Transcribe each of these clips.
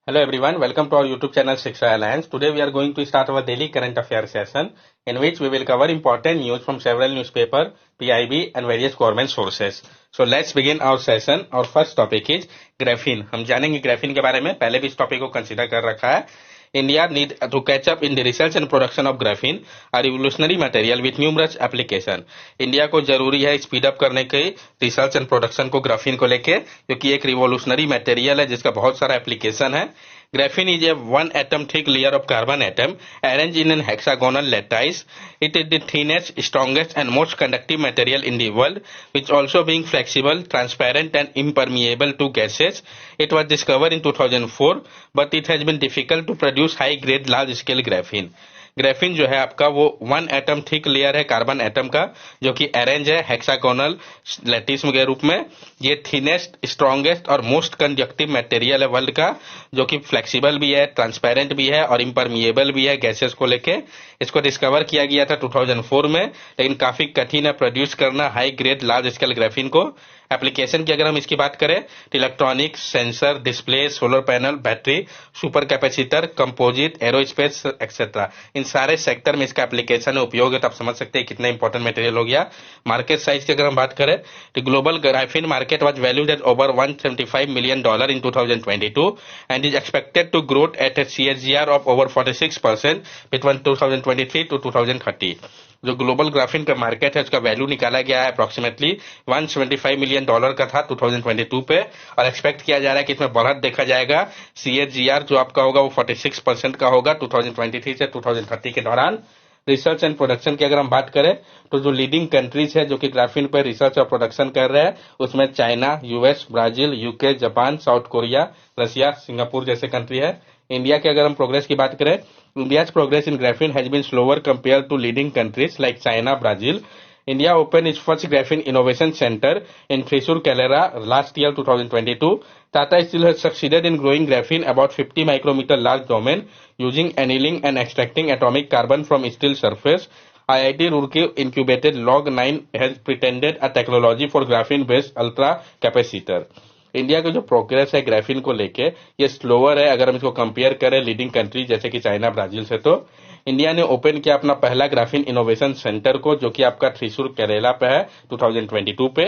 Hello everyone, welcome to our YouTube channel Shiksha Alliance. Today we are going to start our daily current affairs session in which we will cover important news from several newspaper, PIB and various government sources. So let's begin our session. Our first topic is graphene. हम जानेंगे graphene के बारे में, पहले भी इस topic को consider कर रखा है. India need to catch up in the research and production of graphene, a revolutionary material with numerous application. India को जरूरी है स्पीड अप करने के रिसर्च एंड प्रोडक्शन को ग्राफीन को लेके, क्योंकि एक रिवोल्यूशनरी मटेरियल है जिसका बहुत सारा एप्लीकेशन है. Graphene is a one atom thick layer of carbon atom arranged in an hexagonal lattice. It is the thinnest, strongest and most conductive material in the world, which also being flexible, transparent and impermeable to gases. It was discovered in 2004, but it has been difficult to produce high grade large scale graphene. Graphene जो है आपका वो one atom thick layer है carbon atom का, जो कि arrange है hexagonal lattice के रूप में. ये थिनेस्ट, स्ट्रॉन्गेस्ट और मोस्ट कंडक्टिव मटेरियल है वर्ल्ड का, जो कि फ्लेक्सिबल भी है, ट्रांसपेरेंट भी है और इम्परमिएबल भी है गैसेस को लेके. इसको डिस्कवर किया गया था 2004 में, लेकिन काफी कठिन है प्रोड्यूस करना high grade large scale graphene को. एप्लीकेशन की अगर हम इसकी बात करें तो electronics, sensor, display, solar panel, battery, super capacitor, composite, aerospace etcetera, इन सारे सेक्टर में इसका एप्लीकेशन है, उपयोग है. तो आप समझ सकते हैं कितना इंपॉर्टेंट मटेरियल हो गया. मार्केट साइज की अगर हम बात करें तो global graphene market was valued at over $175 million in 2022 and is expected to grow at a CAGR of over 46% between 2023 to 2030. जो ग्लोबल ग्राफीन का मार्केट है उसका वैल्यू निकाला गया है अप्रोक्सीमेटली $175 million का था 2022 पे, और एक्सपेक्ट किया जा रहा है कि इसमें बढ़त देखा जाएगा. CAGR जो आपका होगा वो 46% का होगा 2023 से 2030 के दौरान. रिसर्च एंड प्रोडक्शन की अगर हम बात करें तो जो लीडिंग कंट्रीज है जो कि ग्राफीन पर रिसर्च और प्रोडक्शन कर रहे हैं उसमें China, US, Brazil, UK, Japan, south Korea, Russia, Singapore जैसे कंट्री है. इंडिया के अगर हम प्रोग्रेस की बात करें, India's progress in graphene has been slower compared to leading countries like China, Brazil. India opened its first graphene innovation center in Thrissur, Kerala last year 2022. Tata Steel has succeeded in growing graphene about 50 micrometer large domain using annealing and extracting atomic carbon from steel surface. IIT Roorkee incubated Log9 has patented a technology for graphene based ultra capacitor. India का जो progress है graphene को लेके ये slower है अगर हम इसको कंपेयर करें लीडिंग कंट्री जैसे कि चाइना, ब्राजील से. तो इंडिया ने ओपन किया अपना पहला ग्राफीन इनोवेशन सेंटर को, जो कि आपका थ्रिसुर केरला पे है 2022 पे.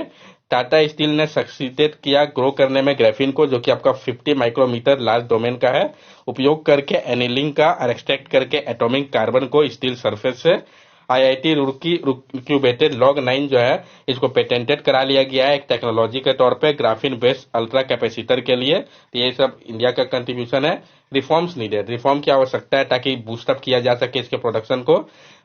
टाटा स्टील ने सक्सीडेड किया ग्रो करने में ग्राफीन को, जो कि आपका 50 माइक्रोमीटर लार्ज डोमेन का है, उपयोग करके एनिलिंग का और एक्सट्रैक्ट करके एटॉमिक कार्बन को स्टील सरफेस से. आईआईटी रुड़की इंक्यूबेटेड Log9 जो है इसको पेटेंटेड करा लिया गया है एक टेक्नोलॉजी के तौर पे ग्राफीन बेस्ड अल्ट्रा कैपेसिटर के लिए. तो ये सब इंडिया का कंट्रीब्यूशन है. रिफॉर्म्स नीडेड, रिफॉर्म की आवश्यकता है ताकि बूस्टअप किया जा सके इसके प्रोडक्शन को.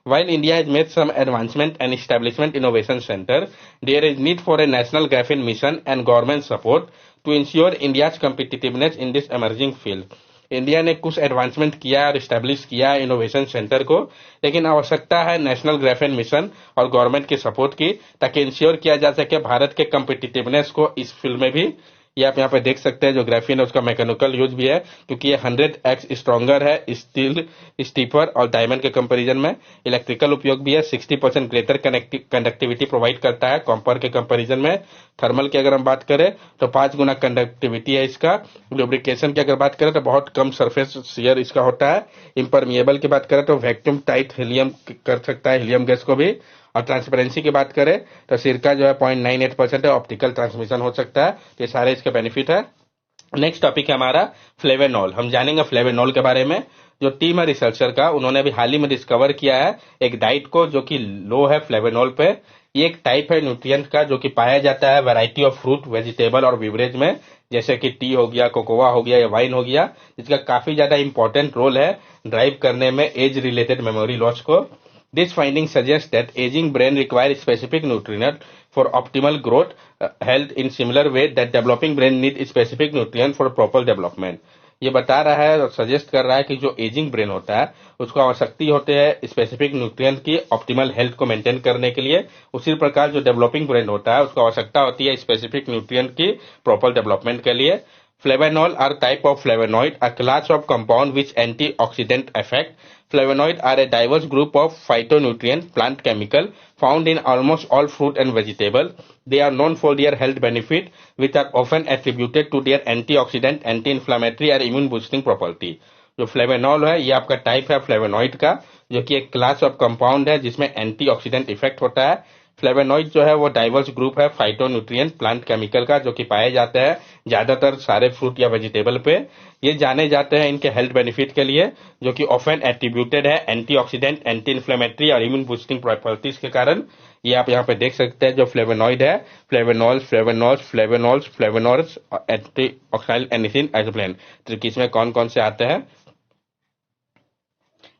While India has made some advancement and establishment innovation center, there is need for a national graphene mission and government support to ensure India's competitiveness in this emerging field. India ने कुछ advancement किया और establish किया innovation centre को, लेकिन आवश्यकता है national graphene mission और गवर्नमेंट की सपोर्ट की, ताकि इंश्योर किया जा सके भारत के कम्पिटिटिवनेस को इस फील्ड में भी. ये आप यहाँ पे देख सकते हैं जो ग्राफीन है उसका मैकेनिकल यूज भी है, क्योंकि ये 100x स्ट्रॉन्गर है स्टील, स्टीपर और डायमंड के कंपैरिजन में. इलेक्ट्रिकल उपयोग भी है, 60% ग्रेटर कंडक्टिविटी प्रोवाइड करता है कॉपर के कंपैरिजन में. थर्मल की अगर हम बात करें तो 5 गुना कंडक्टिविटी है इसका. लुब्रिकेशन की अगर बात करें तो बहुत कम सरफेस शियर इसका होता है. इम्परमिएबल की बात करें तो वैक्यूम टाइट हीलियम कर सकता है, हीलियम गैस को भी. और ट्रांसपेरेंसी की बात करें तो सिरका जो है 0.98% है, ऑप्टिकल ट्रांसमिशन हो सकता है. ये सारे इसके बेनिफिट है. नेक्स्ट टॉपिक है हमारा फ्लेवेनॉल. हम जानेंगे फ्लेवेनॉल के बारे में. जो टीम है रिसर्चर का, उन्होंने अभी हाल ही में डिस्कवर किया है एक डाइट को जो कि लो है फ्लेवेनॉल पे. ये एक टाइप है न्यूट्रिएंट का जो कि पाया जाता है वैरायटी ऑफ फ्रूट, वेजिटेबल और बिवरेज में, जैसे कि टी हो गया, कोकोआ हो गया या वाइन हो गया, जिसका काफी ज्यादा इंपॉर्टेंट रोल है ड्राइव करने में एज रिलेटेड मेमोरी लॉस को. This finding suggests that aging brain requires specific nutrient for optimal growth, health in similar way that developing brain need specific nutrient for proper development. ये बता रहा है और suggest कर रहा है कि जो एजिंग ब्रेन होता है उसको आवश्यकता होती है स्पेसिफिक न्यूट्रिएंट की ऑप्टिमल हेल्थ को मेंटेन करने के लिए. उसी प्रकार जो डेवलपिंग ब्रेन होता है उसको आवश्यकता होती है स्पेसिफिक न्यूट्रिएंट की प्रॉपर डेवलपमेंट के लिए. Flavanol are type of flavonoid, a class of compound which antioxidant effect. Flavonoids are a diverse group of phytonutrient plant chemical found in almost all fruit and vegetable. They are known for their health benefit, which are often attributed to their antioxidant, anti-inflammatory और immune boosting property. जो flavanol है ये आपका type है flavonoid का, जो कि एक क्लास ऑफ कंपाउंड है जिसमें एंटीऑक्सीडेंट इफेक्ट होता है। फ्लेवेनॉइड जो है वो डाइवर्स ग्रुप है फाइटोन्यूट्रिएंट प्लांट केमिकल का, जो कि पाए जाते हैं ज्यादातर सारे फ्रूट या वेजिटेबल पे। ये जाने जाते हैं इनके हेल्थ बेनिफिट के लिए, जो कि ऑफन एट्रीब्यूटेड है एंटीऑक्सीडेंट, एंटी इन्फ्लेमेटरी और इम्यून बूस्टिंग प्रॉपर्टीज के कारण। ये आप यहाँ पे देख सकते हैं जो फ्लेवेनॉइड है, फ्लेवेनॉल्स, फ्लेवेनॉल्स, फ्लेवेनॉल्स, फ्लेवेनॉल्स, एंटीऑक्साइड एनिसिन, एजोप्लेन, तो किसमें कौन कौन से आते हैं।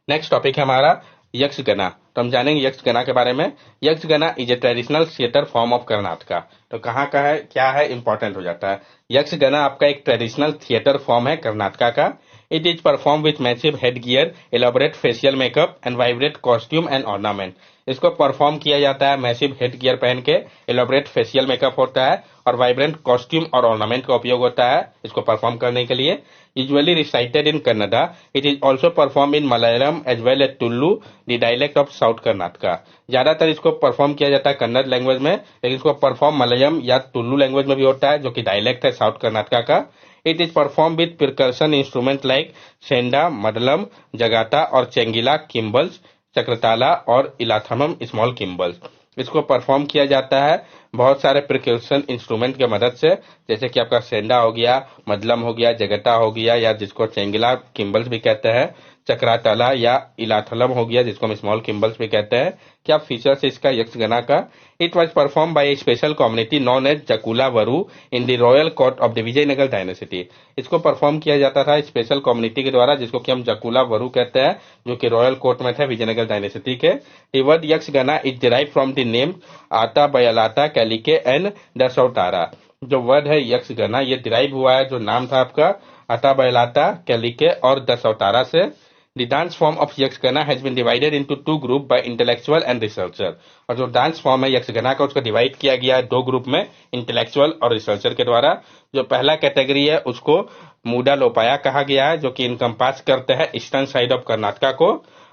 नेक्स्ट टॉपिक है हमारा यक्षगना। तो हम जानेंगे यक्षगना के बारे में। Yakshagana is a traditional theatre form of Karnataka. तो कहाँ का है, क्या है, इंपॉर्टेंट हो जाता है। यक्षगना आपका एक ट्रेडिशनल थिएटर फॉर्म है कर्नाटका का। It is perform with massive head gear, elaborate facial makeup and vibrate costume and ornament. इसको परफॉर्म किया जाता है मैसिव हेड गियर पहन के, एलाबोरेट फेशियल मेकअप होता है और वाइब्रेंट कॉस्ट्यूम और ऑर्नामेंट का उपयोग होता है इसको परफॉर्म करने के लिए। Usually recited in Kannada, it is also performed in Malayalam as well as Tullu, the dialect of South Karnataka. ज्यादातर इसको परफॉर्म किया जाता है कन्नड़ लैंग्वेज में, लेकिन इसको परफॉर्म मलयालम या टुल्लू लैंग्वेज में भी होता है, जो कि डायलेक्ट है साउथ कर्नाटका का। It is perform with percussion instrument like chenda, maddalam, jagate और चेंगिला, किम्बल्स, चक्रताला और इलाथमम स्मॉल किम्बल्स। इसको परफॉर्म किया जाता है बहुत सारे प्रिकॉशन इंस्ट्रूमेंट के मदद से, जैसे कि आपका सेंडा हो गया, मदलम हो गया, जगता हो गया या जिसको चेंगिला किम्बल्स भी कहते हैं, चक्रातला या इलाथलम हो गया जिसको हम स्मॉल किम्बल्स भी कहते हैं। क्या फीचर्स है इसका यक्षगना का। It was perform by a special community known as Jakkula Varu in the royal court of the Vijayanagara dynasty. इसको परफॉर्म किया जाता था स्पेशल कम्युनिटी के द्वारा, जिसको कि हम जकुला वरु कहते हैं, जो कि रॉयल कोर्ट में थे विजयनगर डायनेसिटी के। The word Yakshagana is derive from the name Aata Bayalata कैलिके and दसौतारा। जो वर्ड है यक्षगना ये डिराइव हुआ है, जो नाम था आपका आता बयलाता, कैलिके और दसौतारा से। The dance form of यक्षगना has been divided into two group by intellectual and researcher। और जो डांस फॉर्म है यक्षगना का उसको डिवाइड किया गया है दो ग्रुप में, इंटेलेक्चुअल और रिसर्चर के द्वारा। जो पहला कैटेगरी है उसको मूडा लोपाया कहा गया है, जो कि इनकम्पास करते हैं ईस्टर्न साइड ऑफ कर्नाटका को।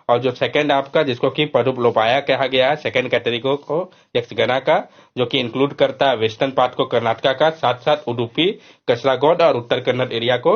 और जो सेकंड आपका जिसको कि पडुप लोपाया कहा गया है, सेकंड कैटेगरी को यक्षगना का, जो कि इंक्लूड करता है वेस्टर्न पार्ट को कर्नाटका का, साथ साथ उडुपी, कसरागोड और उत्तर कन्नड़ एरिया को।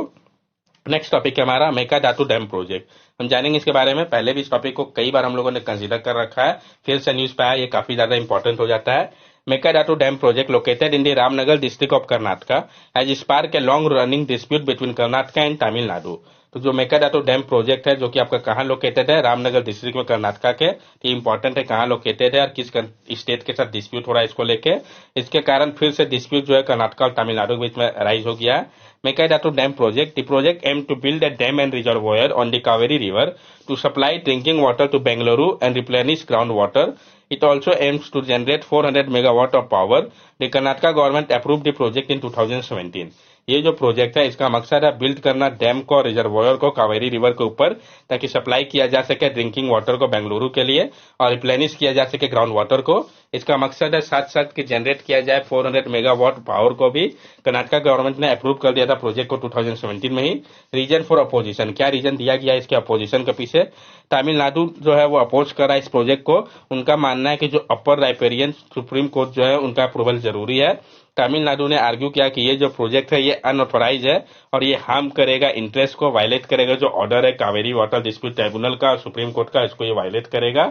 नेक्स्ट टॉपिक है हमारा मेकाडातु डैम प्रोजेक्ट। हम जानेंगे इसके बारे में। पहले भी इस टॉपिक को कई बार हम लोगों ने कंसीडर कर रखा है, फिर से न्यूज पे आया, ये काफी ज्यादा इंपॉर्टेंट हो जाता है। Mekedatu dam project located in the Ramanagara district of Karnataka has spark a long running dispute between Karnataka and Tamil Nadu. तो जो मेकाडातु डैम प्रोजेक्ट है, जो कि आपका कहाँ लोकेटेड है, रामनगर डिस्ट्रिक्ट में कर्नाटका के। ये इंपॉर्टेंट है कहाँ लोकेटेड है और किस स्टेट के साथ डिस्प्यूट हो रहा है इसको लेके। इसके कारण फिर से डिस्प्यूट जो है कर्नाटका और तमिलनाडु के बीच में राइज हो गया है। Mekkadatu Dam Project. The project aimed to build a dam and reservoir on the Kaveri River to supply drinking water to Bengaluru and replenish groundwater. It also aims to generate 400 megawatt of power. The Karnataka government approved the project in 2017. ये जो project है इसका मकसद है build करना dam को और reservoir को कावेरी रिवर के ऊपर, ताकि सप्लाई किया जा सके ड्रिंकिंग वाटर को बेंगलुरु के लिए और रिप्लेनिश किया जा सके ग्राउंड वाटर को। इसका मकसद है साथ साथ कि जनरेट किया जाए 400 मेगावाट पावर को भी। कर्नाटका गवर्नमेंट ने अप्रूव कर दिया था प्रोजेक्ट को 2017 में ही। रीजन फॉर अपोजिशन, क्या रीजन दिया गया है इसके अपोजिशन के पीछे। तमिलनाडु जो है वो अपोज कर रहा है इस प्रोजेक्ट को। उनका मानना है कि जो अपर राइपेरियन सुप्रीम कोर्ट जो है उनका अप्रूवल जरूरी है। तमिलनाडु ने आर्ग्यू किया कि ये जो प्रोजेक्ट है ये अनऑथोराइज है और ये हार्म करेगा इंटरेस्ट को, वायलेट करेगा जो ऑर्डर है कावेरी वाटर डिस्प्यूट ट्राइब्यूनल का, सुप्रीम कोर्ट का, इसको ये वायलेट करेगा।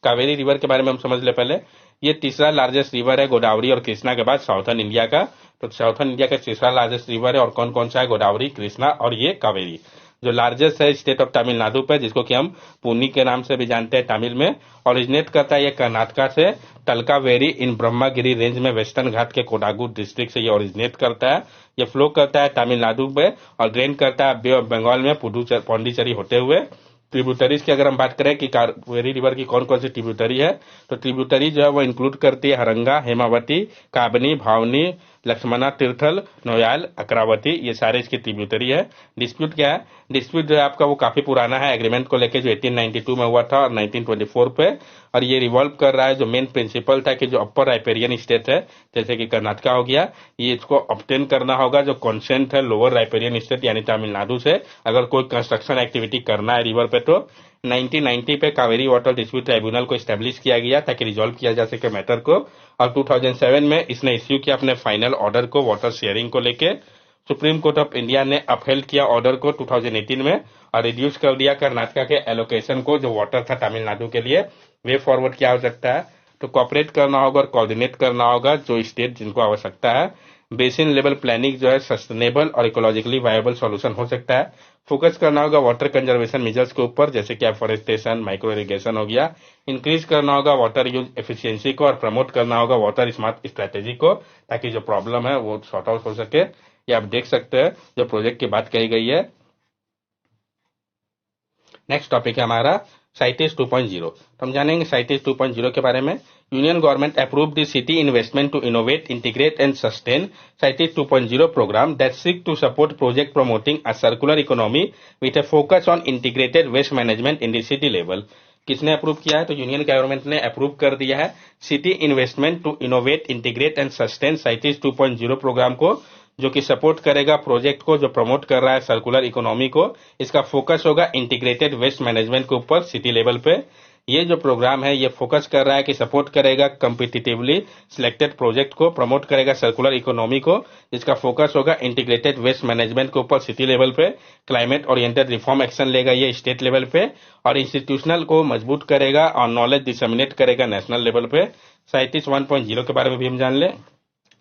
कावेरी रिवर के बारे में हम समझ ले पहले। ये तीसरा लार्जेस्ट रिवर है गोदावरी और कृष्णा के बाद साउथर्न इंडिया का। तो साउथर्न इंडिया का तीसरा लार्जेस्ट रिवर है और कौन कौन सा है, गोदावरी, कृष्णा और ये कावेरी। जो लार्जेस्ट है स्टेट ऑफ तमिलनाडु पे, जिसको कि हम पुनी के नाम से भी जानते हैं तमिल में। ओरिजिनेट करता है ये कर्नाटका से, तलकावेरी इन ब्रह्मागिरी रेंज में वेस्टर्न घाट के कोडागु डिस्ट्रिक्ट से ये ओरिजिनेट करता है। ये फ्लो करता है तमिलनाडु में और ड्रेन करता है बे ऑफ बंगाल में पौंडीचेरी होते हुए। ट्रिब्यूटरीज की अगर हम बात करें कि कावेरी रिवर की कौन कौन सी ट्रिब्यूटरी है, तो ट्रिब्यूटरी जो है वो इंक्लूड करती है हरंगा, हेमावती, काबनी, भावनी, लक्ष्मणा तीर्थल, नोयाल, अकरावती, ये सारे इसके ट्रिब्यूटरी है। डिस्प्यूट क्या है? डिस्प्यूट जो है आपका वो काफी पुराना है, एग्रीमेंट को लेके जो 1892 में हुआ था और 1924 पे, और ये रिवॉल्व कर रहा है जो मेन प्रिंसिपल था कि जो अपर राइपेरियन स्टेट है जैसे कि कर्नाटका हो गया, ये इसको ऑब्टेन करना होगा जो कॉन्सेंट है लोअर राइपेरियन स्टेट यानी तमिलनाडु से, अगर कोई कंस्ट्रक्शन एक्टिविटी करना है रिवर पे। तो 1990 पे कावेरी वाटर डिस्प्यूट ट्राइब्यूनल को स्टैब्लिश किया गया ताकि रिजॉल्व किया जा सके मैटर को, और 2007 में इसने इश्यू किया अपने फाइनल ऑर्डर को वाटर शेयरिंग को लेके। सुप्रीम कोर्ट ऑफ इंडिया ने अपहेल्ड किया ऑर्डर को 2018 में और रिड्यूस कर दिया कर्नाटका के एलोकेशन को जो वाटर था तमिलनाडु के लिए। वे फॉरवर्ड क्या हो सकता है? तो कॉपरेट करना होगा और कोऑर्डिनेट करना होगा जो स्टेट जिनको आवश्यकता है। बेसिन लेवल प्लानिंग जो है सस्टेनेबल और इकोलॉजिकली वायबल सॉल्यूशन हो सकता है। फोकस करना होगा वाटर कंजर्वेशन मेजर्स के ऊपर जैसे कि एफोरेस्टेशन, माइक्रो इरिगेशन हो गया। इंक्रीज करना होगा वाटर यूज एफिशिएंसी को और प्रमोट करना होगा वाटर स्मार्ट स्ट्रेटेजी को ताकि जो प्रॉब्लम है वो सॉर्ट आउट हो सके। ये आप देख सकते हैं जो प्रोजेक्ट की बात कही गई है। नेक्स्ट टॉपिक है हमारा साइटेज 2.0। तो हम जानेंगे साइटेज 2.0 के बारे में। Union government approved the city investment to innovate, integrate and sustain CITIIS 2.0 program that seek to support project promoting a circular economy with a focus on integrated waste management in the city level. किसने approve किया है? तो union government ने approve कर दिया है city investment to innovate, integrate and sustain CITIIS 2.0 program को, जो कि सपोर्ट करेगा प्रोजेक्ट को जो प्रमोट कर रहा है सर्कुलर इकोनॉमी को। इसका फोकस होगा इंटीग्रेटेड वेस्ट मैनेजमेंट के ऊपर सिटी लेवल पे। ये जो प्रोग्राम है ये फोकस कर रहा है कि सपोर्ट करेगा कम्पिटिटिवली सिलेक्टेड प्रोजेक्ट को, प्रमोट करेगा सर्कुलर इकोनॉमी को, जिसका फोकस होगा इंटीग्रेटेड वेस्ट मैनेजमेंट के ऊपर सिटी लेवल पे। क्लाइमेट ओरिएंटेड रिफॉर्म एक्शन लेगा ये स्टेट लेवल पे, और इंस्टीट्यूशनल को मजबूत करेगा और नॉलेज डिसमिनेट करेगा नेशनल लेवल पे। साइटेज 1.0 के बारे में भी हम जान ले।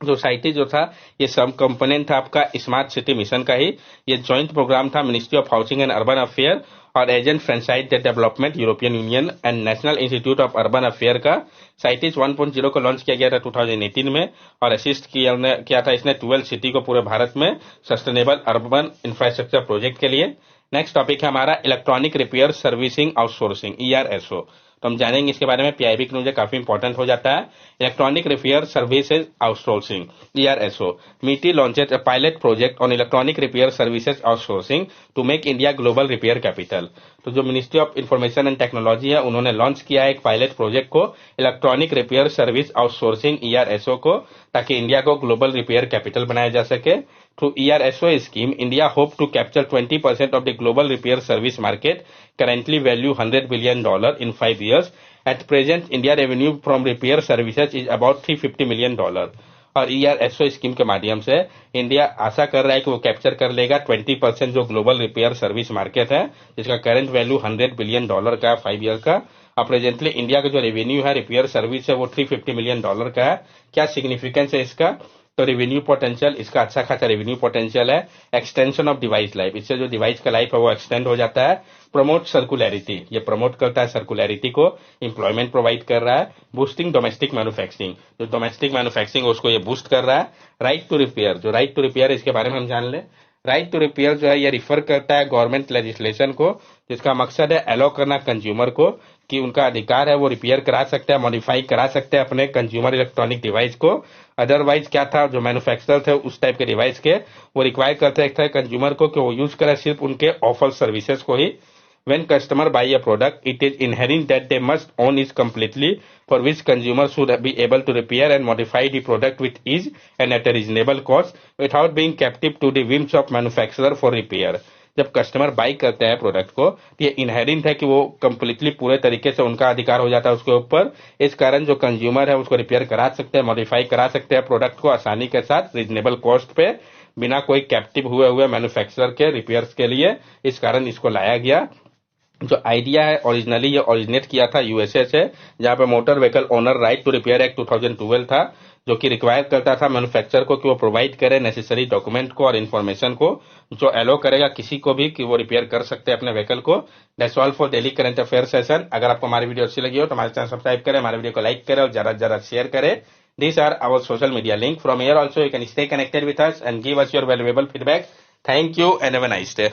जो साइटेज जो था ये सब कंपोनेंट था आपका स्मार्ट सिटी मिशन का ही। ये जॉइंट प्रोग्राम था ministry of housing and urban affair और Agence Française development European union and national institute of urban affair का। साइटेज 1.0 को लॉन्च किया गया था 2018 में और असिस्ट किया था इसने 12 सिटी को पूरे भारत में सस्टेनेबल अर्बन इंफ्रास्ट्रक्चर प्रोजेक्ट के लिए। नेक्स्ट टॉपिक है हमारा electronic repair servicing outsourcing ERSO। तो हम जानेंगे इसके बारे में, पीआईबी के मुझे काफी इंपॉर्टेंट हो जाता है। Electronic repair services outsourcing ERSO MeitY launched a pilot project on electronic repair services outsourcing to make India global repair capital. तो जो ministry of information and technology है उन्होंने लॉन्च किया है एक पायलट प्रोजेक्ट को electronic repair service outsourcing ERSO को, ताकि इंडिया को ग्लोबल रिपेयर कैपिटल बनाया जा सके। Through ERSO scheme, India hope to capture 20% of the global repair service market, currently value $100 billion in 5 years. At present, India revenue from repair services is about $350 million. और ERSO scheme के माध्यम से India आशा कर रहा है कि वो capture कर लेगा 20% जो ग्लोबल रिपेयर सर्विस मार्केट है, जिसका करंट वैल्यू $100 बिलियन का 5 ईयर का। और प्रेजेंटली इंडिया का जो रेवेन्यू है रिपेयर सर्विस है वो $350 मिलियन का है। क्या सिग्निफिकेंस है इसका? तो रेवेन्यू पोटेंशियल इसका अच्छा खासा रेवेन्यू पोटेंशियल है। एक्सटेंशन ऑफ डिवाइस लाइफ, इससे जो डिवाइस का लाइफ है वो एक्सटेंड हो जाता है। प्रमोट सर्कुलैरिटी, ये प्रमोट करता है सर्कुलैरिटी को, एम्प्लॉयमेंट प्रोवाइड कर रहा है। बूस्टिंग डोमेस्टिक मैन्युफैक्चरिंग, जो डोमेस्टिक मैन्युफैक्चरिंग उसको ये बूस्ट कर रहा है। राइट टू रिपेयर, जो राइट टू रिपेयर इसके बारे में हम जान ले। राइट टू रिपेयर जो है ये रिफर करता है गवर्नमेंट लेजिस्लेशन को, जिसका मकसद है अलाउ करना कंज्यूमर को कि उनका अधिकार है वो रिपेयर करा सकते हैं, मॉडिफाई करा सकते हैं अपने कंज्यूमर इलेक्ट्रॉनिक डिवाइस को। अदरवाइज क्या था, जो मैन्युफैक्चरर थे उस टाइप के डिवाइस के वो रिक्वायर करते थे कंज्यूमर को कि वो यूज करे सिर्फ उनके ऑफर सर्विसेज को ही। When customer buy a product, it is inherent that they must own it completely, for which consumer should be able to repair and modify the product with ease and at a reasonable cost, without being captive to the whims of manufacturer for repair. जब customer by करते हैं product को तो ये inherent है कि वो completely पूरे तरीके से उनका अधिकार हो जाता है उसके ऊपर। इस कारण जो कंज्यूमर है उसको रिपेयर करा सकते हैं, मॉडिफाई करा सकते हैं प्रोडक्ट को आसानी के साथ, रीजनेबल कॉस्ट पे, बिना कोई कैप्टिव हुए मैन्युफैक्चरर के रिपेयर्स के लिए। इस कारण इसको लाया गया। जो आइडिया है ओरिजिनली ये ओरिजिनेट किया था यूएसए से, जहां पे motor vehicle owner right to repair act 2012 था, जो कि रिक्वायर करता था मैन्युफैक्चरर को कि वो प्रोवाइड करे नेसेसरी डॉक्यूमेंट को और इन्फॉर्मेशन को, जो अलो करेगा किसी को भी कि वो रिपेयर कर सकते हैं अपने व्हीकल को। That's all for daily current affair session. अगर आपको हमारी वीडियो अच्छी लगी हो तो हमारे चैनल सब्सक्राइब करें, हमारे वीडियो को लाइक करें और ज्यादा से ज्यादा शेयर करें। These are our social media link. From here also you can stay connected with us and give us your valuable feedback. Thank you and have a nice day.